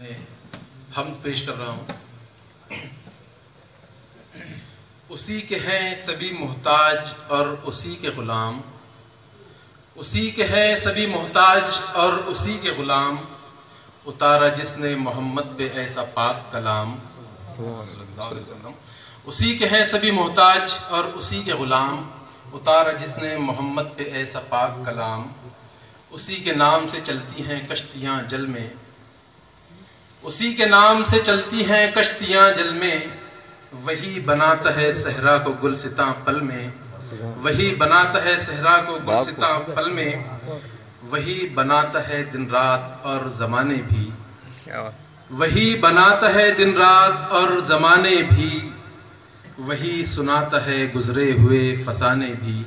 حمد پیش کر رہا ہوں۔ اسی کے ہیں سبھی محتاج اور اسی کے غلام، اسی کے ہیں سبھی محتاج اور اسی کے غلام، اتارا جس نے محمد پہ ایسا پاک کلام صلی اللہ علیہ وسلم۔ اسی کے ہیں سبھی محتاج اور اسی کے غلام، اتارا جس نے محمد پہ ایسا پاک کلام، اسی کے نام سے چلتی ہیں کشتیاں جل میں، اسی کے نام سے چلتی ہیں کشتیاں جل میں، وہی بناتا ہے صحرا کو گلستاں پل میں، وہی بناتا ہے صحرا کو گلستاں پل میں، وہی بناتا ہے دن رات اور زمانے بھی، وہی بناتا ہے دن رات اور زمانے بھی، وہی سناتا ہے گزرے ہوئے فسانے بھی،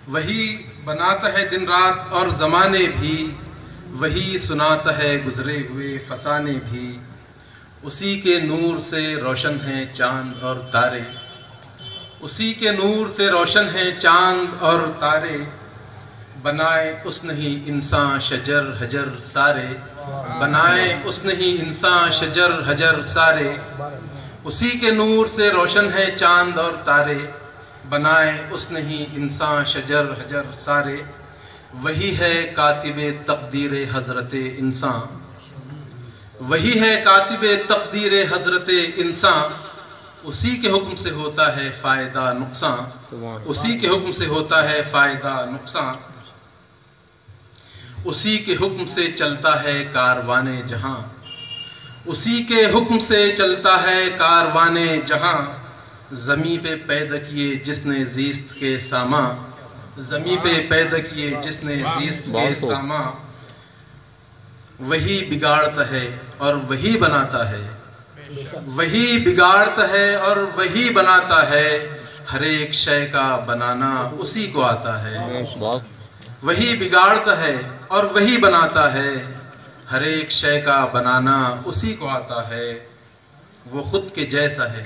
وہی بناتا ہے دن رات اور زمانے بھی، وہی سناتا ہے گزرے ہوئے فسانے بھی، اسی کے نور سے روشن ہیں چاند اور تارے، اسی کے نور سے روشن ہیں چاند اور تارے، بنائے اس نے ہی انسان شجر حجر سارے، بنائے اس نے ہی انسان شجر حجر سارے، اسی کے نور سے روشن ہیں چاند اور تارے، بنائے اس نے ہی انسان شجر حجر سارے، وہی ہے کاتب تقدیر حضرت انسان، وہی ہے کاتب تقدیر حضرت انسان، اسی کے حکم سے ہوتا ہے فائدہ نقصان، اسی کے حکم سے ہوتا ہے فائدہ نقصان، اسی کے حکم سے چلتا ہے کاروان جہاں، اسی کے حکم سے چلتا ہے کاروان جہاں، زمیں پہ پیدا کیے جس نے زیست کے سامان، زمیں پہ پیدا کیے جس نے زیست کے سامان، وہی بگاڑتا ہے اور وہی بناتا ہے، وہی بگاڑتا ہے اور وہی بناتا ہے، ہر ایک شے کا بنانا اسی کو آتا ہے، وہی بگاڑتا ہے اور وہی بناتا ہے، ہر ایک شے کا بنانا اسی کو آتا ہے، وہ خود کے جیسا ہے،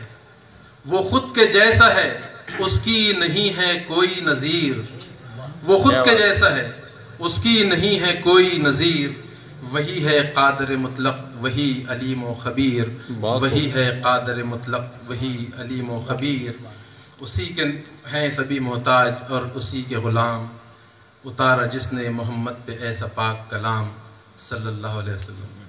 وہ خود کے جیسا ہے، اس کی نہیں ہے کوئی نظیر، وہ خود کے جیسا ہے، اس کی نہیں ہے کوئی نظیر، وہی ہے قادر مطلق وہی علیم و خبیر، وہی ہے قادر مطلق وہی علیم و خبیر، اسی کے ہیں سبھی محتاج اور اسی کے غلام، اتارا جس نے محمد پہ ایسا پاک کلام صلی اللہ علیہ وسلم۔